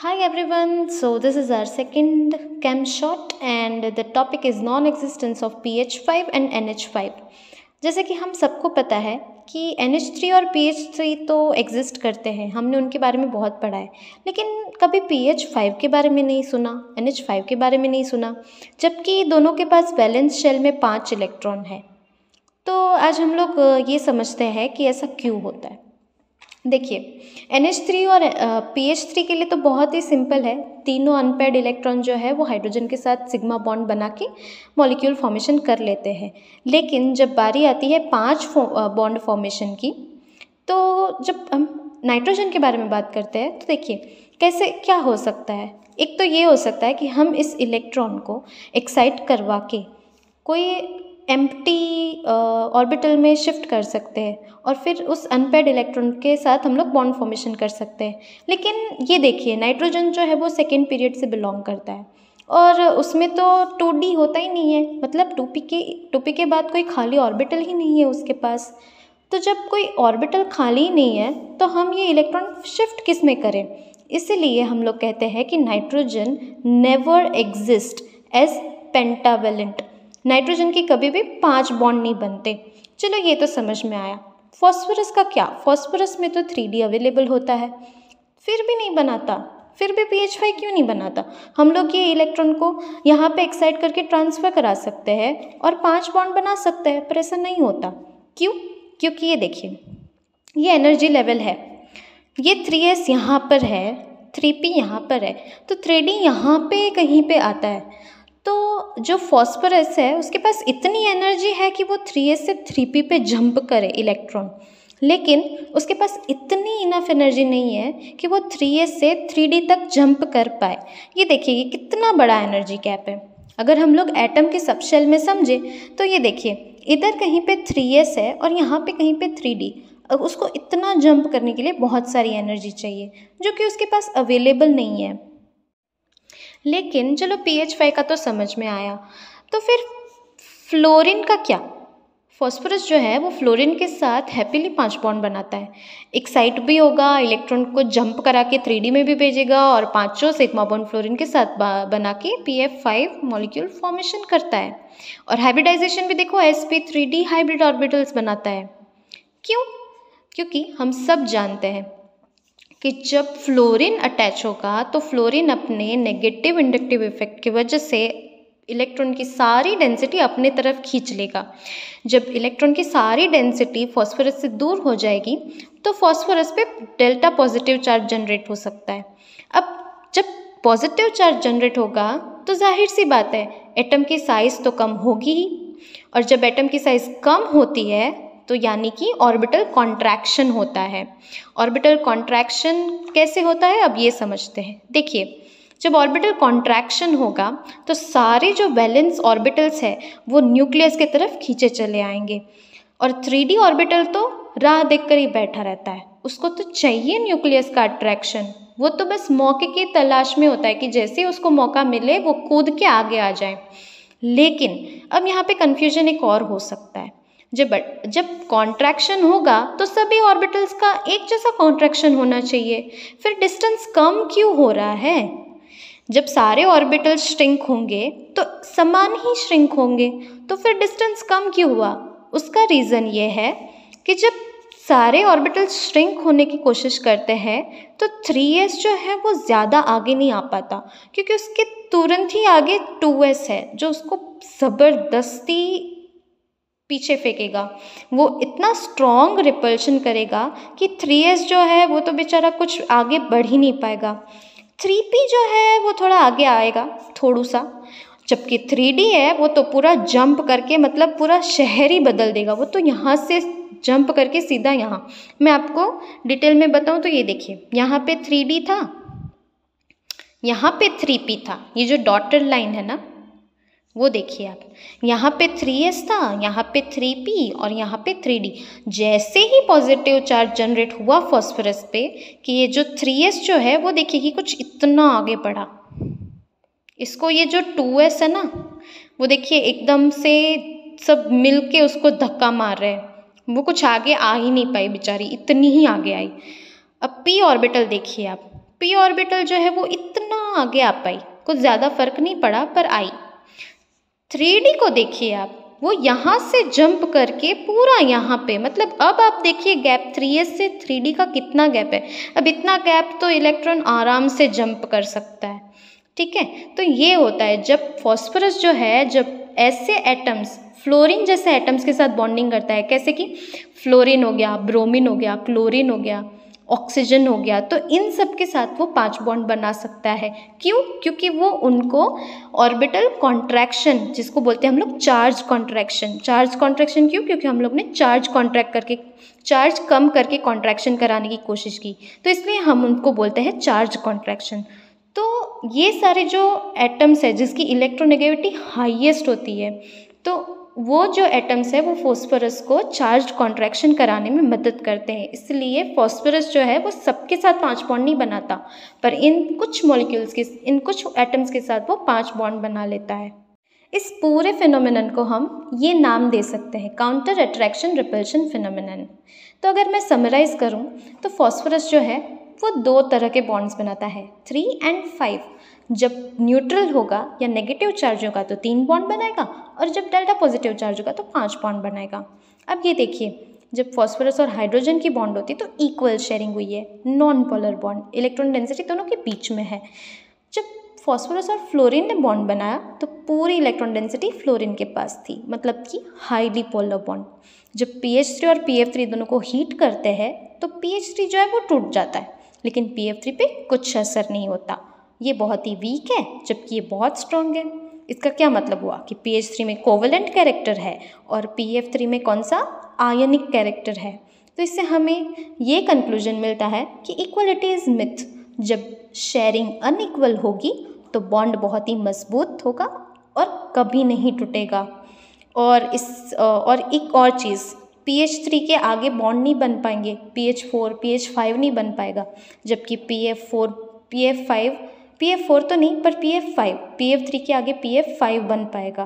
Hi everyone, so this is our second chem shot and the topic is non-existence of pH5 and NH5। जैसे कि हम सबको पता है कि NH3 और pH3 तो एग्जिस्ट करते हैं, हमने उनके बारे में बहुत पढ़ा है, लेकिन कभी pH5 के बारे में नहीं सुना, NH5 के बारे में नहीं सुना, जबकि दोनों के पास वैलेंस शेल में 5 इलेक्ट्रॉन है। तो आज हम लोग ये समझते हैं कि ऐसा क्यों होता है। देखिए NH3 और pH3 के लिए तो बहुत ही सिंपल है, तीनों अनपेयर्ड इलेक्ट्रॉन जो है वो हाइड्रोजन के साथ सिग्मा बॉन्ड बना के मॉलिक्यूल फॉर्मेशन कर लेते हैं। लेकिन जब बारी आती है 5 बॉन्ड फॉर्मेशन की, तो जब हम नाइट्रोजन के बारे में बात करते हैं तो देखिए कैसे क्या हो सकता है। एक तो ये हो सकता है कि हम इस इलेक्ट्रॉन को एक्साइट करवा के कोई एम्प्टी ऑर्बिटल में शिफ्ट कर सकते हैं और फिर उस अनपेयर्ड इलेक्ट्रॉन के साथ हम लोग बॉन्ड फॉर्मेशन कर सकते हैं। लेकिन ये देखिए नाइट्रोजन जो है वो सेकेंड पीरियड से बिलोंग करता है और उसमें तो 2D होता ही नहीं है, मतलब 2p के बाद कोई खाली ऑर्बिटल ही नहीं है उसके पास। तो जब कोई ऑर्बिटल खाली ही नहीं है तो हम ये इलेक्ट्रॉन शिफ्ट किस में करें। इसीलिए हम लोग कहते हैं कि nitrogen never exist as pentavalent. Nitrogen की कभी भी 5 बॉन्ड नहीं बनते। चलो ये तो समझ में आया। फॉस्फोरस का क्या, फॉस्फोरस में तो 3D अवेलेबल होता है, फिर भी नहीं बनाता, फिर भी pH5 क्यों नहीं बनाता। हम लोग ये इलेक्ट्रॉन को यहाँ पे एक्साइट करके ट्रांसफ़र करा सकते हैं और 5 बॉन्ड बना सकते हैं, पर ऐसा नहीं होता। क्यों? क्योंकि ये देखिए ये एनर्जी लेवल है, ये 3s यहाँ पर है, 3p यहाँ पर है, तो 3D यहाँ पे कहीं पे आता है। तो जो फॉस्फोरस है उसके पास इतनी एनर्जी है कि वो 3s से 3p पे जंप करे इलेक्ट्रॉन, लेकिन उसके पास इतनी इनफ एनर्जी नहीं है कि वो 3s से 3D तक जंप कर पाए। ये देखिए ये कितना बड़ा एनर्जी गैप है। अगर हम लोग एटम के सबशेल में समझे तो ये देखिए इधर कहीं पे 3s है और यहाँ पे कहीं पे 3D। अब उसको इतना जंप करने के लिए बहुत सारी एनर्जी चाहिए जो कि उसके पास अवेलेबल नहीं है। लेकिन चलो pH5 का तो समझ में आया, तो फिर फ्लोरीन का क्या। फॉस्फोरस जो है वो फ्लोरीन के साथ हैप्पीली 5 बॉन्ड बनाता है, एक्साइट भी होगा, इलेक्ट्रॉन को जंप करा के 3D में भी भेजेगा और 5 सिग्मा बॉन्ड फ्लोरीन के साथ बना के PF5 मॉलिक्यूल फॉर्मेशन करता है। और हाइब्रिडाइजेशन भी देखो sp3d हाइब्रिड ऑर्बिटल्स बनाता है। क्यों? क्योंकि हम सब जानते हैं कि जब फ्लोरीन अटैच होगा तो फ्लोरीन अपने नेगेटिव इंडक्टिव इफेक्ट की वजह से इलेक्ट्रॉन की सारी डेंसिटी अपने तरफ खींच लेगा। जब इलेक्ट्रॉन की सारी डेंसिटी फॉस्फोरस से दूर हो जाएगी तो फॉस्फोरस पे डेल्टा पॉजिटिव चार्ज जनरेट हो सकता है। अब जब पॉजिटिव चार्ज जनरेट होगा तो जाहिर सी बात है एटम की साइज़ तो कम होगी ही, और जब एटम की साइज़ कम होती है तो यानी कि ऑर्बिटल कॉन्ट्रैक्शन होता है। ऑर्बिटल कॉन्ट्रैक्शन कैसे होता है अब ये समझते हैं। देखिए जब ऑर्बिटल कॉन्ट्रैक्शन होगा तो सारे जो वैलेंस ऑर्बिटल्स है वो न्यूक्लियस की तरफ खींचे चले आएंगे, और 3D ऑर्बिटल तो राह देखकर ही बैठा रहता है, उसको तो चाहिए न्यूक्लियस का अट्रैक्शन। वो तो बस मौके की तलाश में होता है कि जैसे उसको मौका मिले वो कूद के आगे आ जाए। लेकिन अब यहाँ पे कन्फ्यूजन एक और हो सकता है। जब कॉन्ट्रैक्शन होगा तो सभी ऑर्बिटल्स का एक जैसा कॉन्ट्रैक्शन होना चाहिए, फिर डिस्टेंस कम क्यों हो रहा है। जब सारे ऑर्बिटल्स श्रिंक होंगे तो समान ही श्रिंक होंगे, तो फिर डिस्टेंस कम क्यों हुआ। उसका रीज़न ये है कि जब सारे ऑर्बिटल्स श्रिंक होने की कोशिश करते हैं तो 3s जो है वो ज़्यादा आगे नहीं आ पाता, क्योंकि उसके तुरंत ही आगे 2s है जो उसको ज़बरदस्ती पीछे फेंकेगा। वो इतना स्ट्रॉन्ग रिपल्शन करेगा कि 3s जो है वो तो बेचारा कुछ आगे बढ़ ही नहीं पाएगा। 3p जो है वो थोड़ा आगे आएगा थोड़ा सा, जबकि 3D है वो तो पूरा जंप करके मतलब पूरा शहर ही बदल देगा। वो तो यहाँ से जंप करके सीधा यहाँ, मैं आपको डिटेल में बताऊँ तो ये देखिए यहाँ पे 3D था, यहाँ पे 3p था, ये जो डॉटेड लाइन है ना वो देखिए आप, यहाँ पे 3s था, यहाँ पे 3p और यहाँ पे 3d। जैसे ही पॉजिटिव चार्ज जनरेट हुआ फॉस्फोरस पे कि ये जो 3s जो है वो देखिए कि कुछ इतना आगे बढ़ा, इसको ये जो 2s है ना वो देखिए एकदम से सब मिल के उसको धक्का मार रहे हैं, वो कुछ आगे आ ही नहीं पाई बेचारी, इतनी ही आगे आई। अब p ऑर्बिटल देखिए आप, p ऑर्बिटल जो है वो इतना आगे आ पाई, कुछ ज़्यादा फर्क नहीं पड़ा पर आई। 3D को देखिए आप, वो यहाँ से जंप करके पूरा यहाँ पे, मतलब अब आप देखिए गैप 3s से 3D का कितना गैप है। अब इतना गैप तो इलेक्ट्रॉन आराम से जंप कर सकता है, ठीक है। तो ये होता है जब फॉस्फोरस जो है, जब ऐसे एटम्स फ्लोरीन जैसे एटम्स के साथ बॉन्डिंग करता है, कैसे कि फ्लोरीन हो गया, ब्रोमीन हो गया, क्लोरीन हो गया, ऑक्सीजन हो गया, तो इन सब के साथ वो 5 बॉन्ड बना सकता है। क्यों? क्योंकि वो उनको ऑर्बिटल कॉन्ट्रैक्शन, जिसको बोलते हैं हम लोग चार्ज कॉन्ट्रैक्शन। चार्ज कॉन्ट्रैक्शन क्यों? क्योंकि हम लोग ने चार्ज कॉन्ट्रैक्ट करके, चार्ज कम करके कॉन्ट्रैक्शन कराने की कोशिश की, तो इसलिए हम उनको बोलते हैं चार्ज कॉन्ट्रैक्शन। तो ये सारे जो एटम्स है जिसकी इलेक्ट्रोनेगेटिविटी हाईएस्ट होती है, तो वो जो एटम्स है वो फॉस्फोरस को चार्ज कॉन्ट्रैक्शन कराने में मदद करते हैं। इसलिए फॉस्फोरस जो है वो सबके साथ 5 बॉन्ड नहीं बनाता, पर इन कुछ मॉलिक्यूल्स के, इन कुछ एटम्स के साथ वो 5 बॉन्ड बना लेता है। इस पूरे फिनोमेनन को हम ये नाम दे सकते हैं, काउंटर अट्रैक्शन रिपल्शन फिनोमेनन। तो अगर मैं समराइज़ करूँ तो फॉस्फोरस जो है वो 2 तरह के बॉन्ड्स बनाता है, 3 और 5। जब न्यूट्रल होगा या नेगेटिव चार्ज होगा तो 3 बॉन्ड बनाएगा, और जब डेल्टा पॉजिटिव चार्ज होगा तो 5 बॉन्ड बनाएगा। अब ये देखिए, जब फॉस्फोरस और हाइड्रोजन की बॉन्ड होती है तो इक्वल शेयरिंग हुई है, non polar bond, electron density दोनों के बीच में है। जब फॉस्फोरस और फ्लोरीन ने बॉन्ड बनाया तो पूरी इलेक्ट्रॉन डेंसिटी फ्लोरीन के पास थी, मतलब कि हाईली पोलर बॉन्ड। जब PH3 और PF3 दोनों को हीट करते हैं तो PH3 जो है वो टूट जाता है, लेकिन PF3 पे कुछ असर नहीं होता। ये बहुत ही वीक है जबकि ये बहुत स्ट्रॉन्ग है। इसका क्या मतलब हुआ कि PH3 में कोवेलेंट कैरेक्टर है और PF3 में कौन सा, आयनिक कैरेक्टर है। तो इससे हमें ये कंक्लूजन मिलता है कि इक्वलिटी इज मिथ। जब शेयरिंग अनइक्वल होगी तो बॉन्ड बहुत ही मजबूत होगा और कभी नहीं टूटेगा। और एक और चीज़, PH3 के आगे बॉन्ड नहीं बन पाएंगे, PH4 PH5 नहीं बन पाएगा, जबकि PF4 तो नहीं पर PF3 के आगे PF5 बन पाएगा।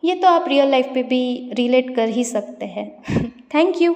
ये तो आप रियल लाइफ पे भी रिलेट कर ही सकते हैं। Thank you.